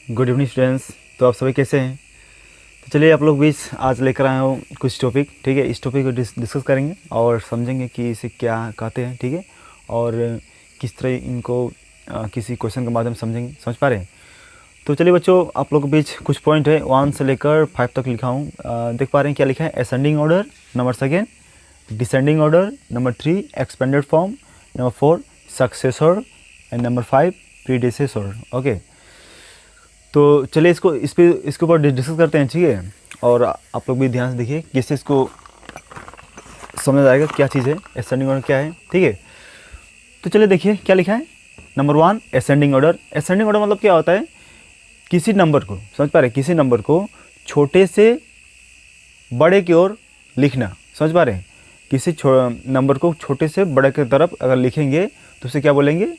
Good evening students. तो आप सभी कैसे हैं? तो चलिए आप लोग बीच आज लेकर आए हो कुछ टॉपिक, ठीक है। इस टॉपिक को डिस्कस करेंगे और समझेंगे कि इसे क्या कहते हैं, ठीक है, और किस तरह इनको किसी क्वेश्चन के माध्यम से समझ पा रहे हैं। तो चलिए बच्चों, आप लोग के बीच कुछ पॉइंट है 1 से लेकर 5 तक लिखा हूँ। देख पा रहे हैं क्या लिखा है? Ascending order, number 2 descending order, number 3 expanded form, number 4 successor and number 5 predecessor. Okay, तो चलिए इसके ऊपर डिस्कस करते हैं, ठीक है। और आप लोग भी ध्यान से देखिए किससे इसको समझ आएगा क्या चीज़ है, असेंडिंग ऑर्डर क्या है, ठीक है। तो चलिए देखिए क्या लिखा है। Number 1 ascending order. Ascending order मतलब क्या होता है? किसी नंबर को, समझ पा रहे हैं, किसी नंबर को छोटे से बड़े की ओर लिखना। समझ पा रहे हैं? किसी नंबर को छोटे से बड़े की तरफ अगर लिखेंगे तो उसे क्या बोलेंगे?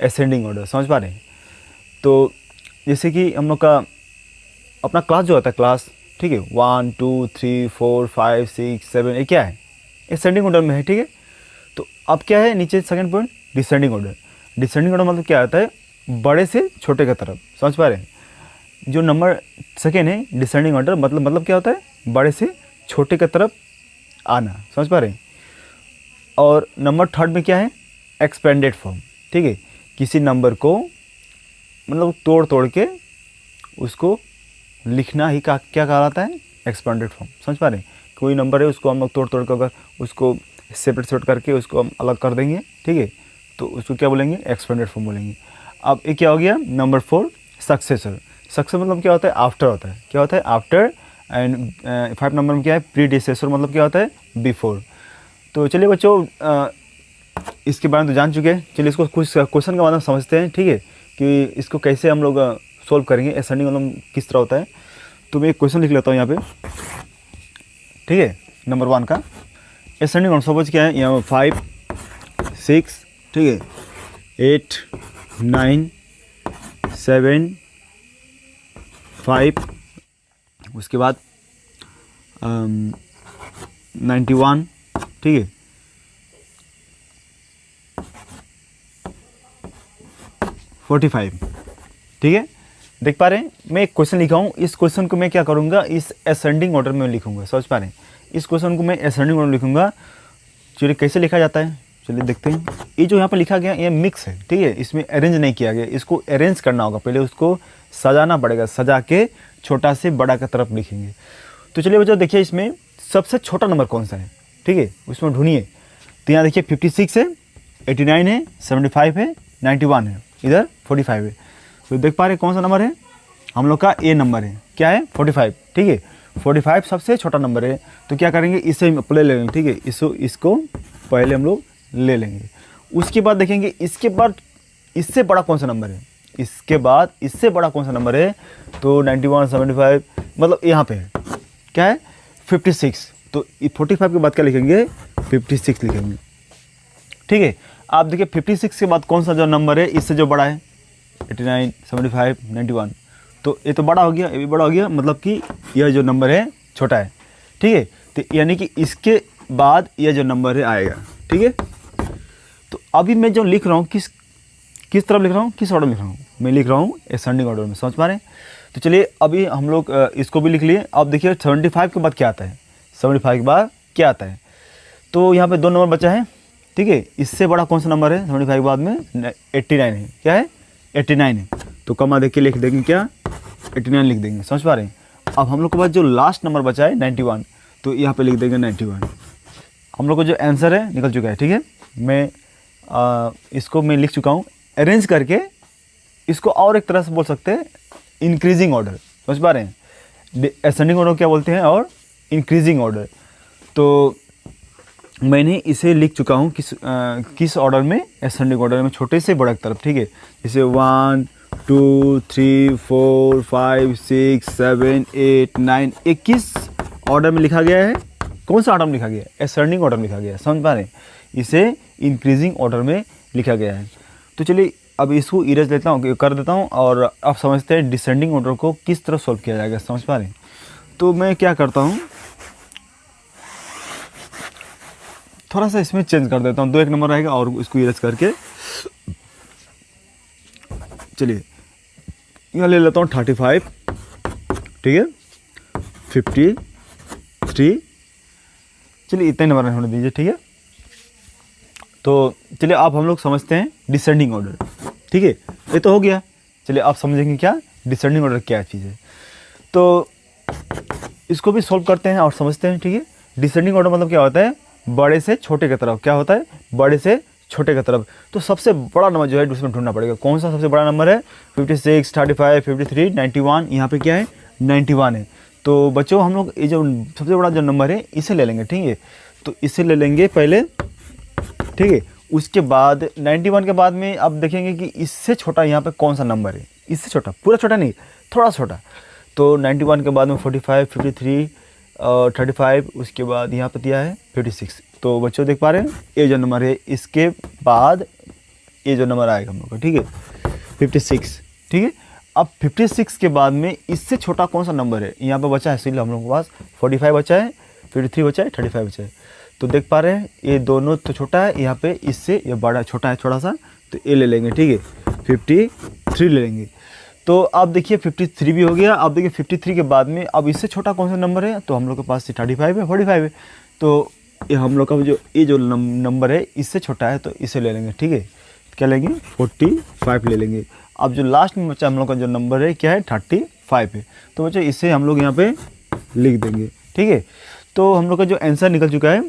Ascending order. समझ पा रहे हैं? तो जैसे कि हम लोग का अपना क्लास जो होता है, क्लास, ठीक है, 1 2 3 4 5 6 7, ये क्या है? असेंडिंग ऑर्डर में है, ठीक है। तो अब क्या है नीचे second point, descending order. Descending order मतलब क्या आता है? बड़े से छोटे की तरफ। समझ पा रहे हैं? जो नंबर सेकेंड है डिसेंडिंग ऑर्डर, मतलब क्या होता है? बड़े से छोटे की तरफ आना। समझ पा रहे हैं? और नंबर 3 में क्या है? एक्सपेंडेड फॉर्म, ठीक है। किसी नंबर को मतलब तोड़ के उसको लिखना ही क्या कहलाता है? Expanded form. समझ पा रहे हैं? कोई नंबर है उसको हम लोग तोड़ के अगर उसको सेपरेट करके उसको हम अलग कर देंगे, ठीक है, तो उसको क्या बोलेंगे? एक्सपेंडेड फॉर्म बोलेंगे। अब ये क्या हो गया? Number 4 successor. सक्सेसर मतलब क्या होता है? आफ्टर होता है। क्या होता है? आफ्टर। एंड 5 नंबर में क्या है? प्रीडिसेसर मतलब क्या होता है? बिफोर। तो चलिए बच्चों, इसके बारे में तो जान चुके हैं। चलिए इसको कुछ क्वेश्चन का मतलब समझते हैं, ठीक है, कि इसको कैसे हम लोग सोल्व करेंगे, असेंडिंग मतलब किस तरह होता है। तो मैं एक क्वेश्चन लिख लेता हूँ यहाँ पे, ठीक है। नंबर 1 का असेंडिंग ऑर्डर सपोज क्या है? यहाँ 5 6, ठीक है, 8 9 7 5, उसके बाद 91, ठीक है, 45, ठीक है। देख पा रहे हैं? मैं एक क्वेश्चन लिखा हूँ, इस क्वेश्चन को मैं क्या करूँगा? इस असेंडिंग ऑर्डर में लिखूंगा। समझ पा रहे हैं? इस क्वेश्चन को मैं असेंडिंग ऑर्डर में लिखूंगा। चलिए कैसे लिखा जाता है, चलिए देखते हैं। ये जो यहाँ पर लिखा गया ये मिक्स है, ठीक है, इसमें अरेंज नहीं किया गया। इसको अरेंज करना होगा, पहले उसको सजाना पड़ेगा, सजा के छोटा से बड़ा की तरफ लिखेंगे। तो चलिए बच्चों देखिए, इसमें सबसे छोटा नंबर कौन सा है, ठीक है, उसमें ढूंढिए। तो यहाँ देखिए 56 है, 89 है, 75 है, 91 है, इधर 45 है। तो देख पा रहे कौन सा नंबर है? हम लोग का ए नंबर है। क्या है? 45, ठीक है। 45 सबसे छोटा नंबर है। तो क्या करेंगे? इसे पहले ले लेंगे, ठीक है, इसको पहले हम लोग ले लेंगे। उसके बाद देखेंगे इसके बाद इससे बड़ा कौन सा नंबर है, इसके बाद इससे बड़ा कौन सा नंबर है। तो 91 75 मतलब यहाँ पे है क्या है? 56। तो 45 के बाद क्या लिखेंगे? 56 लिखेंगे, ठीक है। आप देखिए 56 के बाद कौन सा जो नंबर है इससे जो बड़ा है? 89 75 91। तो ये तो बड़ा हो गया, ये भी बड़ा हो गया, मतलब कि यह जो नंबर है छोटा है, ठीक है। तो यानी कि इसके बाद यह जो नंबर है आएगा, ठीक है। तो अभी मैं जो लिख रहा हूँ किस तरफ लिख रहा हूँ, किस ऑर्डर में लिख रहा हूँ? मैं लिख रहा हूँ असेंडिंग ऑर्डर में। समझ पा रहे हैं? तो चलिए अभी हम लोग इसको भी लिख लिए। अब देखिए 75 के बाद क्या आता है? 75 के बाद क्या आता है? तो यहाँ पे 2 नंबर बचा है, ठीक है। इससे बड़ा कौन सा नंबर है 75 के बाद में? 89 है। क्या है? 89 है। तो कमा देख के लिख देंगे क्या? 89 लिख देंगे। समझ पा रहे हैं? अब हम लोग के पास जो लास्ट नंबर बचा है 91, तो यहाँ पे लिख देंगे 91। हम लोग को जो आंसर है निकल चुका है, ठीक है। मैं इसको मैं लिख चुका हूँ अरेंज करके। इसको और एक तरह से बोल सकते हैं इंक्रीजिंग ऑर्डर। समझ पा रहे हैं? असेंडिंग ऑर्डर क्या बोलते हैं और इंक्रीजिंग ऑर्डर। तो मैंने इसे लिख चुका हूँ किस ऑर्डर में? असेंडिंग ऑर्डर में, छोटे से बड़े की तरफ, ठीक है। जैसे 1 2 3 4 5 6 7 8 9, 21 ऑर्डर में लिखा गया है। कौन सा ऑर्डर में लिखा गया है? असेंडिंग ऑर्डर में लिखा गया है। समझ पा रहे हैं? इसे इंक्रीजिंग ऑर्डर में लिखा गया है। तो चलिए अब इसको इरेज लेता हूँ, कर देता हूँ, और अब समझते हैं डिसेंडिंग ऑर्डर को किस तरह सॉल्व किया जाएगा। समझ पा रहे हैं? तो मैं क्या करता हूँ, थोड़ा सा इसमें चेंज कर देता हूँ। 2 एक नंबर रहेगा और इसको इरेज करके, चलिए यहाँ ले लेता हूँ 35, ठीक है, 53, चलिए इतने नंबर होने दीजिए, ठीक है। तो चलिए आप हम लोग समझते हैं डिसेंडिंग ऑर्डर, ठीक है, ये तो हो गया। चलिए आप समझेंगे क्या डिसेंडिंग ऑर्डर क्या चीज़ है, तो इसको भी सॉल्व करते हैं और समझते हैं, ठीक है। डिसेंडिंग ऑर्डर मतलब क्या होता है, बड़े से छोटे की तरफ, क्या होता है, बड़े से छोटे की तरफ। तो सबसे बड़ा नंबर जो है उसमें ढूंढना पड़ेगा, कौन सा सबसे बड़ा नंबर है, 56, 35, 53, 91, यहाँ पे क्या है 91 है। तो बच्चों हम लोग ये जो सबसे बड़ा जो नंबर है इसे ले लेंगे, ठीक है। तो इसे ले लेंगे पहले, ठीक है। उसके बाद 91 के बाद में अब देखेंगे कि इससे छोटा यहाँ पे कौन सा नंबर है, इससे छोटा, पूरा छोटा नहीं, थोड़ा छोटा। तो 91 के बाद में 45, 53 और 35, उसके बाद यहाँ पे दिया है 56। तो बच्चों देख पा रहे हैं ये जो नंबर है, इसके बाद ये जो नंबर आएगा हम लोग का, ठीक है, 56, ठीक है। अब 56 के बाद में इससे छोटा कौन सा नंबर है यहाँ पे बचा है, इसलिए हम लोग के पास 45 बचा है, 53 बचा है, 35 बचा है। तो देख पा रहे हैं ये दोनों तो छोटा है, यहाँ पे इससे ये बड़ा छोटा है थोड़ा सा, तो ये ले लेंगे, ठीक है, 53 ले लेंगे। तो अब देखिए 53 भी हो गया। अब देखिए 53 के बाद में अब इससे छोटा कौन सा नंबर है, तो हम लोग के पास 35 है, 45 है। तो ये हम लोग का जो ये जो नंबर है इससे छोटा है, तो इसे ले लेंगे, ठीक है, क्या लेंगे 45 ले लेंगे। अब जो लास्ट में बच्चा हम लोग का जो नंबर है क्या है 35 है। तो बच्चा इसे हम लोग यहाँ पे लिख देंगे, ठीक है। तो हम लोग का जो आंसर निकल चुका है,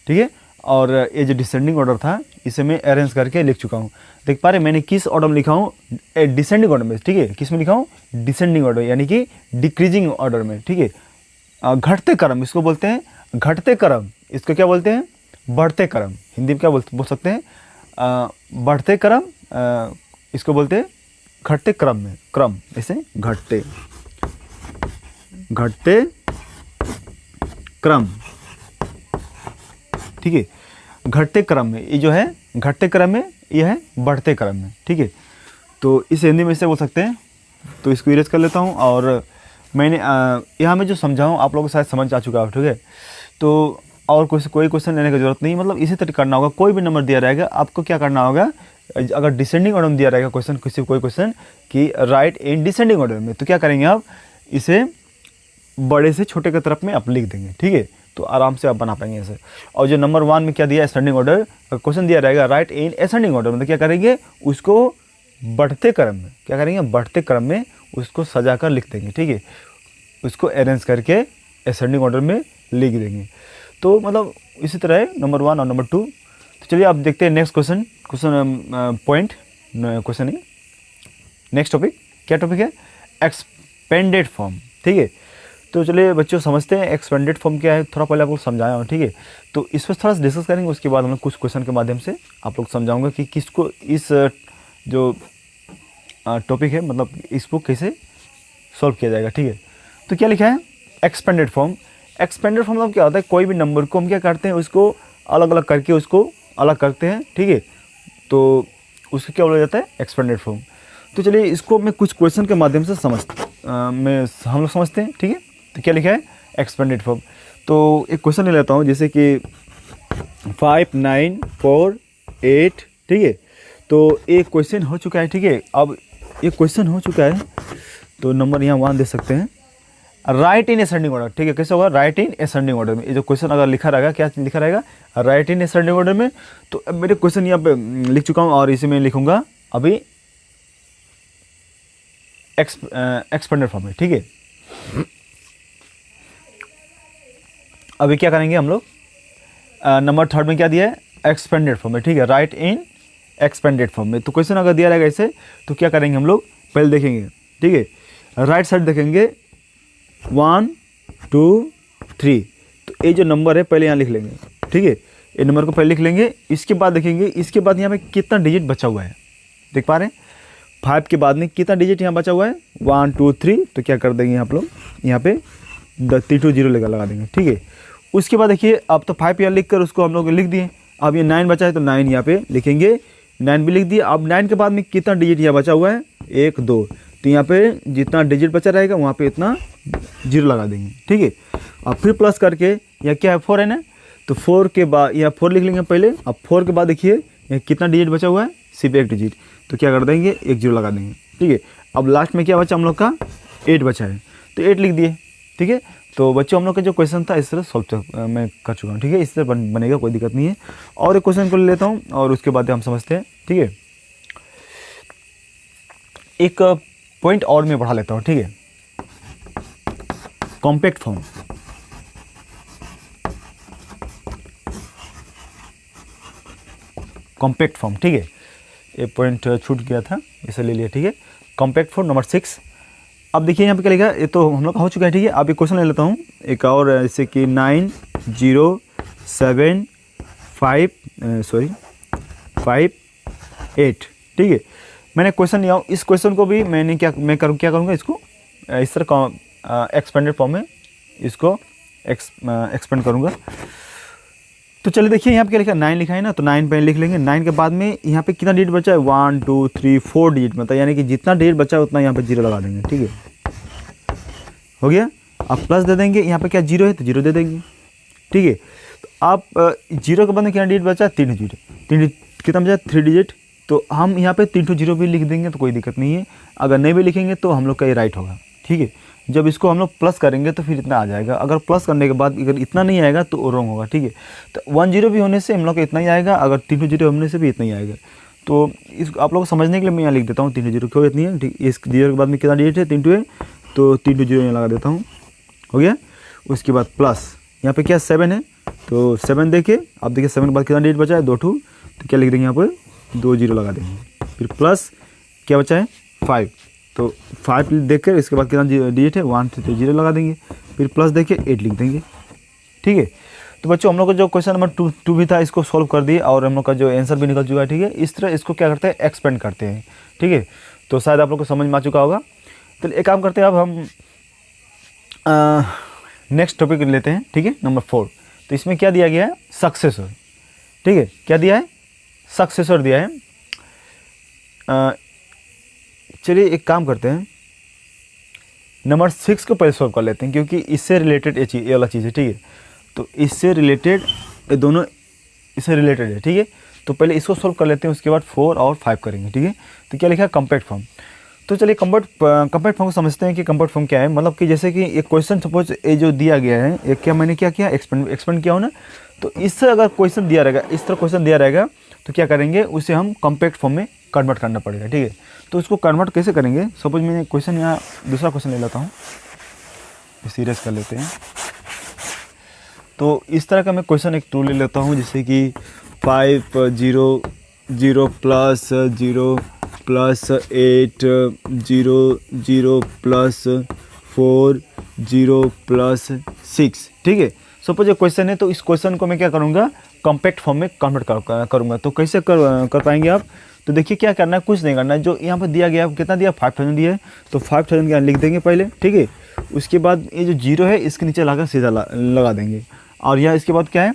ठीक है। और ये जो डिसेंडिंग ऑर्डर था इसे मैं अरेंज करके लिख चुका हूँ। देख पा रहे मैंने किस ऑर्डर में लिखा हूँ, डिसेंडिंग ऑर्डर में, ठीक है। किस में लिखा हूँ, डिसेंडिंग ऑर्डर, यानी कि डिक्रीजिंग ऑर्डर में, ठीक है। घटते क्रम इसको बोलते हैं, घटते क्रम इसको क्या बोलते हैं, बढ़ते क्रम। हिंदी में क्या बोल सकते हैं, बढ़ते क्रम, इसको बोलते हैं घटते क्रम में, क्रम ऐसे घटते क्रम, ठीक है। घटते क्रम में ये जो है घटते क्रम में, ये है बढ़ते क्रम में, ठीक है। तो इस हिंदी में इसे बोल सकते हैं। तो इसको इरेज कर लेता हूँ और मैंने यहाँ में जो समझाऊँ आप लोगों को शायद समझ आ चुका है, ठीक है। तो और कोई क्वेश्चन लेने की जरूरत नहीं, मतलब इसी तरह करना होगा। कोई भी नंबर दिया रहेगा आपको क्या करना होगा, अगर डिसेंडिंग ऑर्डर में दिया रहेगा क्वेश्चन, कोई क्वेश्चन कि राइट इन डिसेंडिंग ऑर्डर में, तो क्या करेंगे आप इसे बड़े से छोटे की तरफ में आप लिख देंगे, ठीक है। तो आराम से आप बना पाएंगे ऐसे। और जो नंबर 1 में क्या दिया है असेंडिंग ऑर्डर, क्वेश्चन दिया रहेगा राइट इन असेंडिंग ऑर्डर, मतलब क्या करेंगे उसको बढ़ते क्रम में, क्या करेंगे बढ़ते क्रम में उसको सजा कर लिख देंगे, ठीक है। उसको अरेंज करके असेंडिंग ऑर्डर में लिख देंगे। तो मतलब इसी तरह है नंबर 1 और नंबर 2। तो चलिए आप देखते हैं नेक्स्ट क्वेश्चन नहीं, नेक्स्ट टॉपिक। क्या टॉपिक है, एक्सपेंडेड फॉर्म, ठीक है। तो चलिए बच्चों समझते हैं एक्सपेंडेड फॉर्म क्या है, थोड़ा पहले आप लोग समझाया हूँ, ठीक है। तो इस पर थोड़ा सा डिस्कस करेंगे, उसके बाद हम लोग कुछ क्वेश्चन के माध्यम से आप लोग समझाऊंगा कि किसको इस जो टॉपिक है मतलब इसको कैसे सॉल्व किया जाएगा, ठीक है। तो क्या लिखा है एक्सपेंडेड फॉर्म। एक्सपेंडेड फॉर्म मतलब क्या होता है, कोई भी नंबर को हम क्या करते हैं उसको अलग अलग करके उसको अलग करते हैं, ठीक है। तो उसको क्या बोला जाता है एक्सपेंडेड फॉर्म। तो चलिए इसको मैं कुछ क्वेश्चन के माध्यम से हम लोग समझते हैं, ठीक है। तो क्या लिखा है एक्सपेंडेड फॉर्म। तो एक क्वेश्चन ले लेता हूँ, जैसे कि 5, 9, 4, 8, ठीक है। तो एक क्वेश्चन हो चुका है, ठीक है। अब ये क्वेश्चन हो चुका है तो नंबर यहाँ 1 दे सकते हैं। राइट इन असेंडिंग ऑर्डर, ठीक है। कैसे होगा, राइट इन असेंडिंग ऑर्डर में। ये जो क्वेश्चन अगर लिखा रहेगा, क्या लिखा रहेगा, राइट इन असेंडिंग ऑर्डर में। तो अब मेरे क्वेश्चन यहाँ पे लिख चुका हूँ और इसे मैं लिखूंगा अभी एक्सपेंडेड फॉर्म में, ठीक है। अभी क्या करेंगे हम लोग, नंबर 3 में क्या दिया है एक्सपेंडेड फॉर्म में, ठीक है, राइट इन एक्सपेंडेड फॉर्म में। तो क्वेश्चन अगर दिया रहेगा ऐसे, तो क्या करेंगे हम लोग पहले देखेंगे, ठीक है। राइट साइड देखेंगे 1, 2, 3। तो ये जो नंबर है पहले यहाँ लिख लेंगे, ठीक है। ये नंबर को पहले लिख लेंगे। इसके बाद देखेंगे, इसके बाद यहाँ पे कितना डिजिट बचा हुआ है, देख पा रहे हैं 5 के बाद में कितना डिजिट यहाँ बचा हुआ है 1, 2, 3। तो क्या कर देंगे आप लोग यहाँ पे 3 0 लगा देंगे, ठीक है। उसके बाद देखिए अब तो 5 यहाँ लिख कर उसको हम लोग लिख दिए। अब ये 9 बचा है तो 9 यहाँ पे लिखेंगे, 9 भी लिख दिए। अब 9 के बाद में कितना डिजिट यहाँ बचा हुआ है 1, 2। तो यहाँ पे जितना डिजिट बचा रहेगा वहाँ पे इतना 0 लगा देंगे, ठीक है। अब फिर प्लस करके यहाँ क्या है 4 है ना, तो 4 के बाद यहाँ 4 लिख लेंगे पहले। अब 4 के बाद देखिए यहाँ कितना डिजिट बचा हुआ है, सिर्फ एक डिजिट, तो क्या कर देंगे, एक जीरो लगा देंगे। ठीक है, अब लास्ट में क्या बचा हम लोग का, 8 बचा है, तो 8 लिख दिए। ठीक है, तो बच्चों हम लोग का जो क्वेश्चन था इस तरह सॉल्व मैं कर चुका हूँ। ठीक है, इस तरह बनेगा, कोई दिक्कत नहीं है। और एक क्वेश्चन को ले लेता हूँ और उसके बाद हम समझते हैं। ठीक है, एक पॉइंट और मैं बढ़ा लेता हूँ। ठीक है, कॉम्पैक्ट फॉर्म, कॉम्पैक्ट फॉर्म। ठीक है, ये पॉइंट छूट गया था, इसे ले लिया। ठीक है, कॉम्पैक्ट फॉर्म नंबर 6। अब देखिए यहाँ पे क्या लिखा है, ये तो हम लोग का हो चुका है। ठीक है, अब एक क्वेश्चन ले लेता हूँ एक और, जैसे कि 5,8। ठीक है, मैंने क्वेश्चन लिया हूँ, इस क्वेश्चन को भी मैंने क्या करूँगा, इसको इस तरह एक्सपेंडेड फॉर्म में इसको एक्सपेंड करूँगा। तो चलिए देखिए यहाँ पे क्या लिखा है, 9 लिखा है ना, तो 9 पे लिख लेंगे। 9 के बाद में यहाँ पे कितना डिजिट बचा है, 1 2 3 4 डिजिट, मतलब यानी कि जितना डिजिट बचा है उतना यहाँ पे जीरो लगा देंगे। ठीक है, हो गया। अब प्लस दे देंगे, यहाँ पे क्या जीरो है तो जीरो दे देंगे। ठीक है, तो आप जीरो के बाद में कितना डिजिट बचा है, 3 डिजिट, कितना बचा, 3 डिजिट, तो हम यहाँ पे 3 जीरो भी लिख देंगे तो कोई दिक्कत नहीं है। अगर नहीं भी लिखेंगे तो हम लोग का ये राइट होगा। ठीक है, जब इसको हम लोग प्लस करेंगे तो फिर इतना आ जाएगा, अगर प्लस करने के बाद अगर इतना नहीं आएगा तो रॉन्ग होगा। ठीक है, तो 1 जीरो भी होने से हम लोग का इतना ही आएगा, अगर 3 जीरो होने से भी इतना ही आएगा। तो इस आप लोग को समझने के लिए मैं यहाँ लिख देता हूँ 3 जीरो क्यों इतनी है। ठीक, इस जीरो के बाद में कितना डिजिट है, 3 है, तो 3 जीरो यहाँ लगा देता हूँ, हो गया। उसके बाद प्लस यहाँ पे क्या 7 है, तो 7 देखिए, अब देखिए 7 के बाद कितना डिजिट बचा है, 2 तो क्या लिख देंगे यहाँ पर, 2 जीरो लगा देंगे। फिर प्लस क्या बचा है, 5, तो 5 देख कर इसके बाद कितना डिजिट है, 1 तो जीरो लगा देंगे। फिर प्लस देखिए 8 लिख देंगे। ठीक है, तो बच्चों हम लोग का जो क्वेश्चन नंबर 2 भी था इसको सॉल्व कर दिए और हम लोग का जो आंसर भी निकल चुका है। ठीक है, इस तरह इसको क्या करते हैं, एक्सपेंड करते हैं। ठीक है, तो शायद आप लोग को समझ में आ चुका होगा। तो एक काम करते हैं, अब हम नेक्स्ट टॉपिक लेते हैं। ठीक है, नंबर 4। तो इसमें क्या दिया गया है, सक्सेसर। ठीक है, क्या दिया है, सक्सेसर दिया है। चलिए एक काम करते हैं, नंबर 6 को पहले सॉल्व कर लेते हैं, क्योंकि इससे रिलेटेड ये वाला चीज़ है। ठीक है, तो इससे रिलेटेड ये दोनों इससे रिलेटेड है। ठीक है, तो पहले इसको सॉल्व कर लेते हैं, उसके बाद 4 और 5 करेंगे। ठीक है, तो क्या लिखा है, कॉम्पैक्ट फॉर्म। तो चलिए कॉम्पैक्ट फॉर्म को समझते हैं कि कॉम्पैक्ट फॉर्म क्या है। मतलब कि जैसे कि एक क्वेश्चन सपोज ये जो दिया गया है, एक क्या मैंने क्या किया, एक्सपेंड किया हो ना, तो इससे अगर क्वेश्चन दिया रहेगा, इस तरह क्वेश्चन दिया रहेगा, तो क्या करेंगे, उसे हम कॉम्पैक्ट फॉर्म में कन्वर्ट करना पड़ेगा। ठीक है, तो उसको कन्वर्ट कैसे करेंगे, सपोज मैं क्वेश्चन यहाँ दूसरा क्वेश्चन ले लेता हूँ, सीरियस कर लेते हैं। तो इस तरह का मैं क्वेश्चन एक टू ले लेता हूँ, जैसे कि 5 0 0 प्लस 0 प्लस 8 0 0 प्लस 4 0 प्लस 6। ठीक है, सपोज ये क्वेश्चन है, तो इस क्वेश्चन को मैं क्या करूँगा, कॉम्पैक्ट फॉर्म में कन्वर्ट करूँगा। तो कैसे कर पाएंगे आप, तो देखिए क्या करना है, कुछ नहीं करना है। जो यहाँ पर दिया गया, कितना दिया, 5000 दिया है, तो 5000 का लिख देंगे पहले। ठीक है, उसके बाद ये जो जीरो है इसके नीचे लाकर सीधा लगा देंगे, और यहाँ इसके बाद क्या है,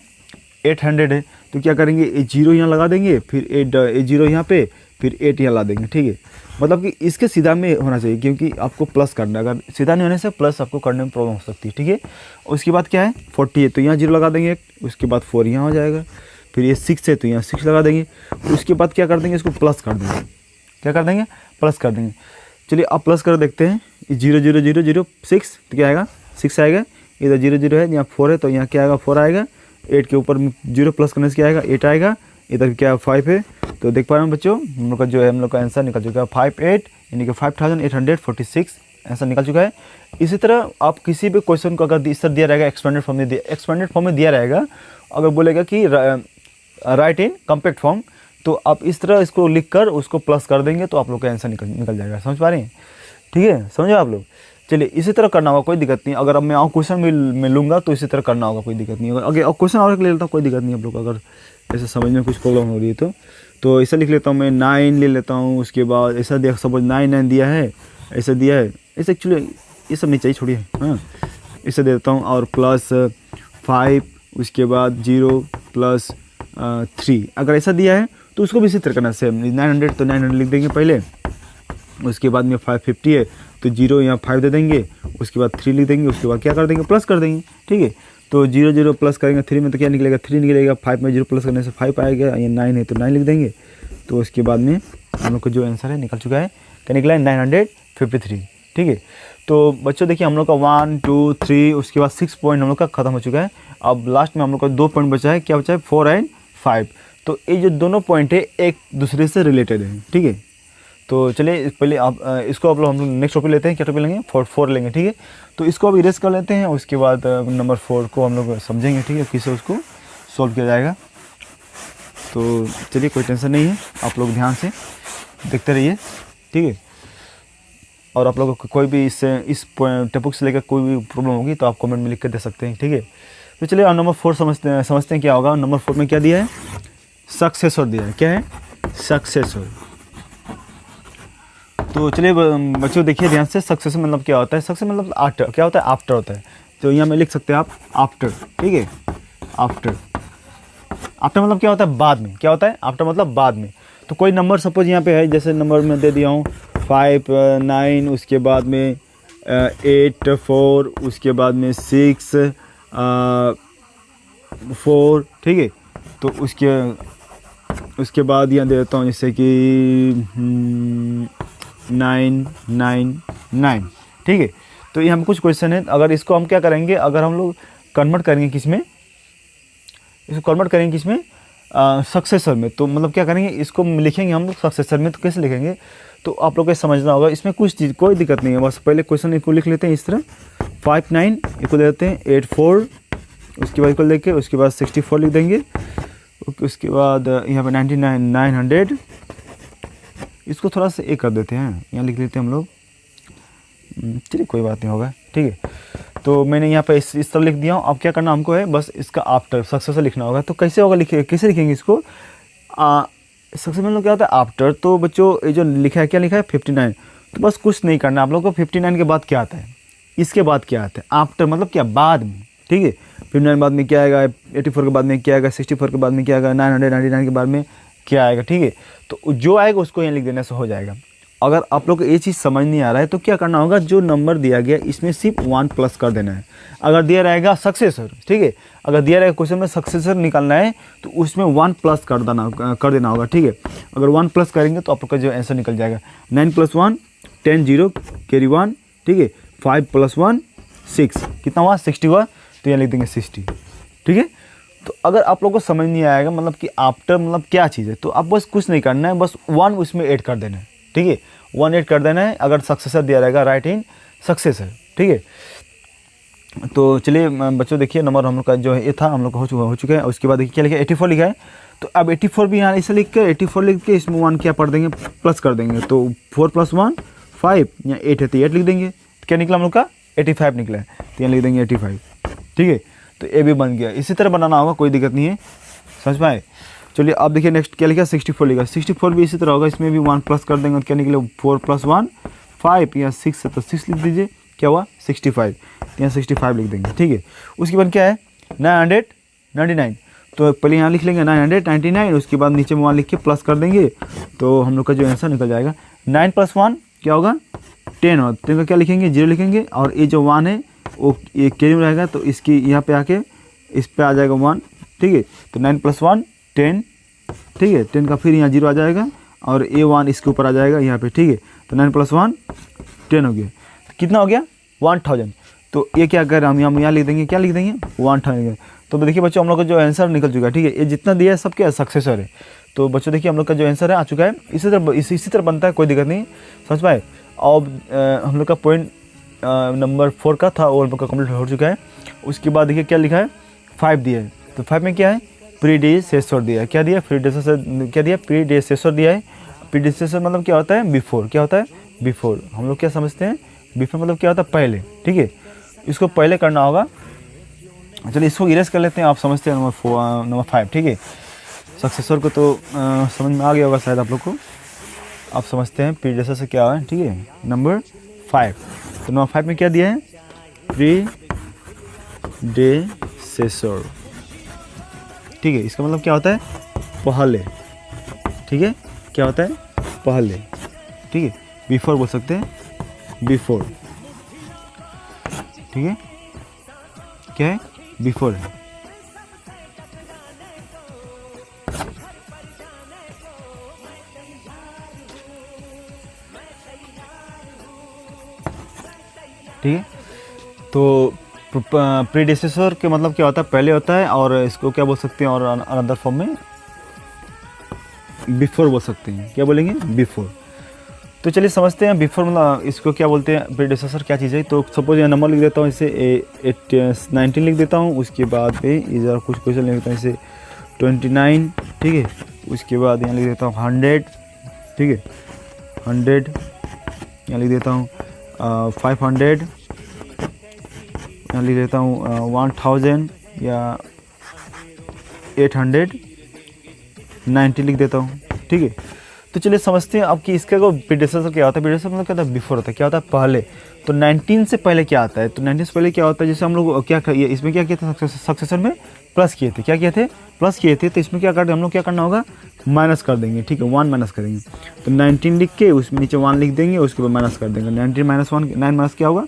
800 है, तो क्या करेंगे, ये जीरो यहाँ लगा देंगे, फिर 8 जीरो यहाँ पे, फिर 8 यहाँ ला देंगे। ठीक है, मतलब कि इसके सीधा में होना चाहिए, क्योंकि आपको प्लस करना है, अगर सीधा नहीं होने से प्लस आपको करने में प्रॉब्लम हो सकती है। ठीक है, उसके बाद क्या है, 40 है, तो यहाँ जीरो लगा देंगे, उसके बाद 4 यहाँ हो जाएगा, फिर ये 6 है तो यहाँ 6 लगा देंगे, उसके बाद क्या कर देंगे, इसको प्लस कर देंगे। क्या कर देंगे, प्लस कर देंगे। चलिए अब प्लस कर देखते हैं, 0 0 0 0 6, तो क्या आएगा, 6 आएगा। इधर 0 0 है, यहाँ 4 है, तो यहाँ क्या आएगा, 4 आएगा। 8 के ऊपर 0 प्लस करने से क्या आएगा, 8 आएगा। इधर क्या 5 है, तो देख पा रहे हैं बच्चों, हम लोग का जो है, हम लोग का आंसर निकल चुका है 58, यानी कि 5846 आंसर निकल चुका है। इसी तरह आप किसी भी क्वेश्चन को अगर इस तरह दिया रहेगा, एक्सपेंडेड फॉर्म में दिया रहेगा, अगर बोलेगा कि राइट इन कॉम्पैक्ट फॉर्म, तो आप इस तरह इसको लिख कर उसको प्लस कर देंगे, तो आप लोग का आंसर निकल जाएगा। समझ पा रहे हैं, ठीक है, समझो आप लोग। चलिए इसी तरह करना होगा, कोई दिक्कत नहीं। अगर अब मैं और क्वेश्चन में लूँगा तो इसी तरह करना होगा, कोई दिक्कत नहीं होगा। अगर क्वेश्चन और ले लेता हूँ, कोई दिक्कत नहीं। आप लोग अगर ऐसे समझ में कुछ प्रॉब्लम हो रही है तो ऐसा लिख लेता हूँ मैं, 9 ले लेता हूँ। उसके बाद ऐसा दिया, सपोज 9 दिया है, ऐसा दिया है, ऐसे एक्चुअली ये सब नहीं चाहिए, छोड़िए। हाँ, इसे दे देता हूँ, और प्लस 5, उसके बाद 0 प्लस 3, अगर ऐसा दिया है तो उसको भी इसी तरह करना। सेम 900 तो 900 लिख देंगे पहले, उसके बाद में 550 है तो 0 यहाँ 5 दे देंगे, उसके बाद 3 लिख देंगे, उसके बाद क्या कर देंगे, प्लस कर देंगे। ठीक है, तो 0 0 प्लस करेंगे 3 में तो क्या निकलेगा 3 निकलेगा, 5 में 0 प्लस करने से 5 आएगा, ये 9 है तो 9 लिख देंगे। तो उसके बाद में हम लोग को जो आंसर है निकल चुका है, क्या निकला है 953। ठीक है, तो बच्चों देखिए हम लोग का 1 2 3 उसके बाद 6 पॉइंट हम लोग का खत्म हो चुका है। अब लास्ट में हम लोग का 2 पॉइंट बचा है, क्या बचा है 4 एंड 5। तो ये जो दोनों पॉइंट है एक दूसरे से रिलेटेड है। ठीक है, तो चलिए पहले आप इसको आप लोग हम लोग नेक्स्ट टॉपिक लेते हैं, क्या टॉपिक लेंगे 4 लेंगे। ठीक है, तो इसको अब इरेज कर लेते हैं, उसके बाद नंबर 4 को हम लोग समझेंगे। ठीक है, किससे उसको सॉल्व किया जाएगा। तो चलिए कोई टेंशन नहीं है, आप लोग ध्यान से देखते रहिए। ठीक है, और आप लोगों को कोई भी इस टॉपिक से लेकर कोई भी प्रॉब्लम होगी तो आप कमेंट में लिख कर दे सकते हैं। ठीक है, तो चलिए अब नंबर 4 समझते हैं क्या होगा। नंबर 4 में क्या दिया है, सक्सेसर दिया है। क्या है, सक्सेसर। तो चलिए बच्चों देखिए ध्यान से, सक्सेसर मतलब क्या होता है, सक्सेस मतलब आफ्टर, क्या होता है आफ्टर होता है। तो यहाँ में लिख सकते हैं आप आफ्टर। ठीक है, आफ्टर, आफ्टर मतलब क्या होता है बाद में, क्या होता है आफ्टर मतलब बाद में। तो कोई नंबर सपोज यहाँ पे है, जैसे नंबर मैं दे दिया हूँ 5 9, उसके बाद में 8 4, उसके बाद में 6 4। ठीक है, तो उसके बाद यहाँ दे देता हूँ जैसे कि 9 9 9। ठीक है, तो ये हम कुछ क्वेश्चन है, अगर इसको हम क्या करेंगे, अगर हम लोग कन्वर्ट करेंगे किसमें, इसको कन्वर्ट करेंगे किसमें, सक्सेसर में। तो मतलब क्या करेंगे, इसको लिखेंगे हम लोग सक्सेसर में। तो कैसे लिखेंगे, तो आप लोग को समझना होगा, इसमें कुछ चीज़ कोई दिक्कत नहीं है। बस पहले क्वेश्चन को लिख लेते हैं इस तरह, 5 9 इसको ले लेते हैं, 8 4, उसके बाद इसको लेके उसके बाद 64 लिख देंगे। उसके बाद यहाँ पे 99 900, इसको थोड़ा सा एक कर देते हैं, यहाँ लिख लेते हैं हम लोग। चलिए कोई बात नहीं होगा। ठीक है, तो मैंने यहाँ पे इस तरह लिख दिया हूँ। अब क्या करना हमको है, बस इसका आफ्टर सक्सेसर लिखना होगा। तो कैसे होगा, कैसे लिखेंगे इसको, सक्सेसर मतलब क्या होता है आफ्टर। तो बच्चों ये जो लिखा है, क्या लिखा है 59। तो बस कुछ नहीं करना आप लोग को, 59 के बाद क्या आता है, इसके बाद क्या आता है, आफ्टर मतलब क्या बाद में। ठीक है, 59 के बाद में क्या आएगा, 84 के बाद में क्या आएगा, 64 के बाद में क्या आएगा, 999 के बाद में क्या आएगा। ठीक है, तो जो आएगा उसको यहाँ लिख देने से हो जाएगा। अगर आप लोग को ये चीज़ समझ नहीं आ रहा है तो क्या करना होगा, जो नंबर दिया गया इसमें सिर्फ 1 प्लस कर देना है। अगर दिया रहेगा सक्सेसर, ठीक है, अगर दिया रहेगा क्वेश्चन में सक्सेसर निकालना है तो उसमें 1 प्लस कर देना होगा। ठीक है, अगर 1 प्लस करेंगे तो आप लोग का जो आंसर निकल जाएगा। 9 + 1 10 0 कैरी 1। ठीक है, 5 + 1 6, कितना हुआ 60 हुआ, तो यहाँ लिख देंगे 60। ठीक है, तो अगर आप लोग को समझ नहीं आएगा मतलब कि आफ्टर मतलब क्या चीज़ है, तो आप बस कुछ नहीं करना है, बस 1 उसमें ऐड कर देना है। ठीक है, 1 ऐड कर देना है। अगर सक्सेसर दिया रहेगा राइट इन सक्सेसर। ठीक है, तो चलिए बच्चों देखिए नंबर हम लोग का जो है ये था, हम लोग का हो चुका है। उसके बाद देखिए क्या लिखा है 84 लिखा है। तो अब 84 भी यहाँ इसे लिख के 84 लिख के इसमें 1 क्या पढ़ देंगे, प्लस कर देंगे। तो 4 + 1 5, यहाँ 8 है तो 8 लिख देंगे। तो क्या निकला हम लोग का 85 निकला है, तो यहाँ लिख देंगे 85। ठीक है, तो ये भी बन गया। इसी तरह बनाना होगा, कोई दिक्कत नहीं है, समझ पाए। चलिए अब देखिए नेक्स्ट क्या लिखा 64 लिखा। 64 भी इसी तरह होगा, इसमें भी 1 प्लस कर देंगे तो क्या निकले 4 + 1 5, यहाँ 6 है तो 6 लिख दीजिए, क्या हुआ 65, यहाँ 65 लिख देंगे। ठीक है, उसके बाद क्या है 999। तो पहले यहाँ लिख लेंगे 999, उसके बाद नीचे में 1 लिख के प्लस कर देंगे तो हम लोग का जो आंसर निकल जाएगा। 9 + 1 क्या होगा 10 होगा, 10 का क्या लिखेंगे 0 लिखेंगे, और ये जो 1 है वो ये कैरी में रहेगा तो इसकी यहाँ पे आके इस पे आ जाएगा 1। ठीक है, तो 9 + 1 10। ठीक है, 10 का फिर यहाँ 0 आ जाएगा और ये 1 इसके ऊपर आ जाएगा यहाँ पे। ठीक है, तो 9 + 1 10 हो गया। तो कितना हो गया 1000। तो ये क्या कर हम यहाँ लिख देंगे, क्या लिख देंगे 1000। तो देखिए बच्चों हम लोग का जो आंसर निकल चुका है। ठीक है, ये जितना दिया है सब क्या सक्सेसर है। तो बच्चों देखिए हम लोग का जो आंसर है आ चुका है। इसी तरह बनता है, कोई दिक्कत नहीं, समझ पाए। अब हम लोग का पॉइंट नंबर 4 का था वो हम लोग का कम्प्लीट हो चुका है। उसके बाद देखिए क्या लिखा है 5 दिया है। तो 5 में क्या है प्रीडिसेसर दिया है। क्या दिया प्रीडिसेसर, क्या दिया प्रीडिसेसर दिया है। प्रीडिसेसर मतलब क्या होता है बिफोर, क्या होता है बिफोर। हम लोग क्या समझते हैं बिफोर मतलब क्या होता है पहले। ठीक है, इसको पहले करना होगा। चलिए इसको इरेज कर लेते हैं, आप समझते हैं नंबर 5। ठीक है, सक्सेसर को तो समझ में आ गया होगा शायद आप लोग को, आप समझते हैं प्रीडिसेसर क्या है। ठीक है, नंबर 5। तो नंबर 5 में क्या दिया है प्रीडिसेसर। ठीक है, इसका मतलब क्या होता है पहले। ठीक है, क्या होता है पहले। ठीक है, बिफोर बोल सकते हैं, बिफोर। ठीक है, क्या है बिफोर है। ठीक है, तो प्रीडिसेसर के मतलब क्या होता है, पहले होता है, और इसको क्या बोल सकते हैं, और अनदर फॉर्म में बिफोर बोल सकते हैं। क्या बोलेंगे, बिफोर। तो चलिए समझते हैं बिफोर मतलब इसको क्या बोलते हैं, प्रीडिसेसर क्या चीज़ है। तो सपोज यहाँ नंबर लिख देता हूँ, इसे 19 लिख देता हूँ, उसके बाद पे इधर कुछ क्वेश्चन लिख देता हूँ, इसे 29, ठीक है। उसके बाद यहाँ लिख देता हूँ 100, ठीक है, 100, यहाँ लिख देता हूँ 500, यहाँ लिख देता हूँ 1000 या 890 लिख देता हूँ, ठीक है। तो चलिए समझते हैं अब कि इसका को प्रीडिसेसर क्या होता है। प्रीडिसेसर मतलब क्या होता है, बिफोर होता है। क्या होता है, पहले। तो 19 से पहले क्या आता है, तो 19 से पहले क्या होता है, जैसे हम लोग क्या इसमें क्या किए थे, सक्सेसर में प्लस किए थे। क्या किए थे, प्लस किए थे। तो इसमें क्या करते हैं हम लोग, क्या करना होगा, माइनस कर देंगे, ठीक है, 1 माइनस करेंगे। तो 19 लिख के उसमें नीचे 1 लिख देंगे, उसके बाद माइनस कर देंगे। 19 माइनस 1, 9 माइनस क्या होगा,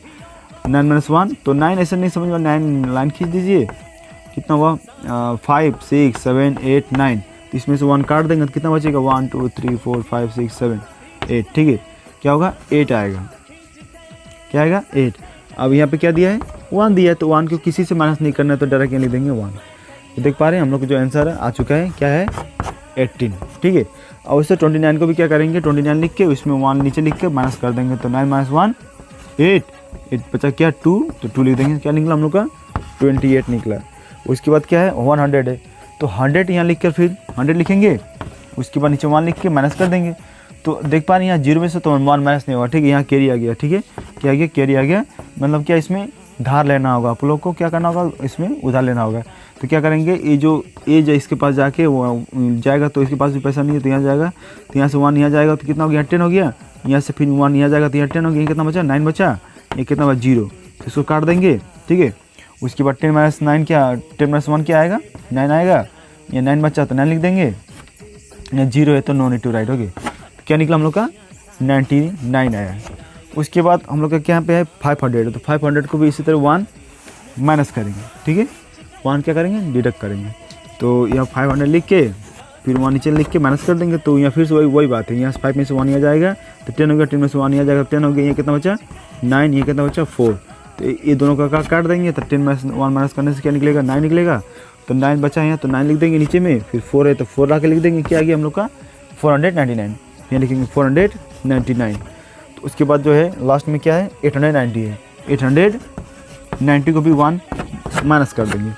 9 माइनस 1। तो 9 ऐसे नहीं समझ में, 9 लाइन खींच दीजिए, कितना हुआ 5 6 7 8 9। तो इसमें से 1 काट देंगे तो कितना बचेगा, 1 2 3 4 5 6 7 8, ठीक है। क्या होगा, 8 आएगा। क्या आएगा, 8। अब यहाँ पे क्या दिया है, 1 दिया है, तो 1 को किसी से माइनस नहीं करना है, तो डायरेक्ट यहाँ लिख देंगे 1। तो देख पा रहे हैं हम लोग को जो आंसर आ चुका है, क्या है, 18, ठीक है। और उससे 29 को भी क्या करेंगे, 29 लिख के उसमें 1 नीचे लिख के माइनस कर देंगे। तो 9 माइनस 1 8 बचा क्या, 2, तो 2 लिख देंगे। क्या निकला हम लोग का, 28 निकला। उसके बाद क्या है, 100 है, तो 100 यहाँ लिख कर फिर 100 लिखेंगे, उसके बाद नीचे 1 लिख के माइनस कर देंगे। तो देख पा रहे हैं यहाँ 0 में से तो 1 माइनस नहीं होगा, ठीक है। यहाँ कैरी आ गया, ठीक है, क्या आ गया, कैरी आ गया। मतलब क्या, इसमें धार लेना होगा, आप लोग को क्या करना होगा, इसमें उधार लेना होगा। तो क्या करेंगे, ये जो एज है इसके पास जाके वो जाएगा, तो इसके पास भी पैसा नहीं है, तो यहाँ जाएगा, तो यहाँ से 1 यहाँ जाएगा, तो कितना हो गया, 10 हो गया। यहाँ से फिर 1 यहाँ जाएगा, तो यहाँ 10 हो गया। कितना बचा, 9 बचा। ये कितना बचा, 0। तो इसको काट देंगे, ठीक है। उसके बाद 10 माइनस 9 क्या, 10 माइनस 1 क्या आएगा, 9 आएगा। ये 9 बचा तो 9 लिख देंगे, यहाँ 0 है तो no need to write, okay. तो क्या निकला हम लोग का, 99 आया। उसके बाद हम लोग का क्या पे है, 500। तो 500 को भी इसी तरह 1 माइनस करेंगे, ठीक है, 1 क्या करेंगे, डिडक्ट करेंगे। तो यहाँ 500 लिख के फिर 1 नीचे लिख के माइनस कर देंगे। तो यहाँ फिर से वही बात है, यहाँ 5 में से 1 यहाँ जाएगा, तो 10 हो गया, 10 में से 1 यहाँ जाएगा, 10 हो गया। ये कितना बचा, 9, ये कितना बचा, 4। तो ये दोनों का काट देंगे, तो 10 में से 1 माइनस करने से क्या निकलेगा, 9 निकलेगा। तो 9 बचा है यहाँ, तो 9 लिख देंगे नीचे में, फिर 4 है तो 4 ला के लिख देंगे। क्या आ गया हम लोग का, 499। यहाँ लिखेंगे 499। तो उसके बाद जो है लास्ट में क्या है, 890 है। 890 को भी 1 माइनस कर देंगे।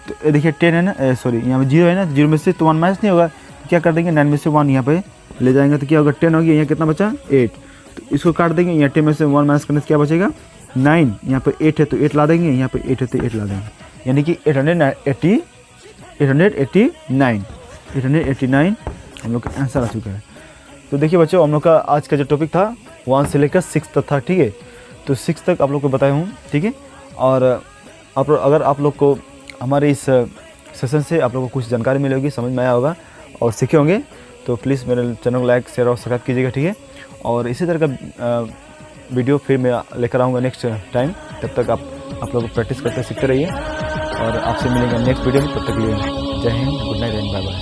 तो ये देखिए 10 है ना, सॉरी यहाँ पे 0 है ना, 0 में से तो 1 माइनस नहीं होगा। तो क्या कर देंगे, 9 में से 1 यहाँ पे ले जाएंगे, तो क्या होगा, 10 हो गया। यहाँ कितना बचा, 8। तो इसको काट देंगे, यहाँ 10 में से 1 माइनस करने से क्या बचेगा, 9। यहाँ पे 8 है तो 8 ला देंगे, यहाँ पे 8 है तो 8 ला देंगे, यानी कि 889 हम लोग का आंसर आ चुका है। तो देखिए बच्चों, हम लोग का आज का जो टॉपिक था 1 से लेकर 6 तक था, ठीक है। तो 6 तक आप लोग को बताया हूँ, ठीक है। और अगर आप लोग को हमारे इस सेशन से आप लोगों को कुछ जानकारी मिली होगी, समझ में आया होगा और सीखे होंगे, तो प्लीज़ मेरे चैनल को लाइक, शेयर और सब्सक्राइब कीजिएगा, ठीक है। और इसी तरह का वीडियो फिर मैं लेकर आऊँगा नेक्स्ट टाइम। तब तक आप लोग प्रैक्टिस करते सीखते रहिए, और आपसे मिलेंगे नेक्स्ट वीडियो में। तब तक के लिए जय हिंद, good night and bye bye.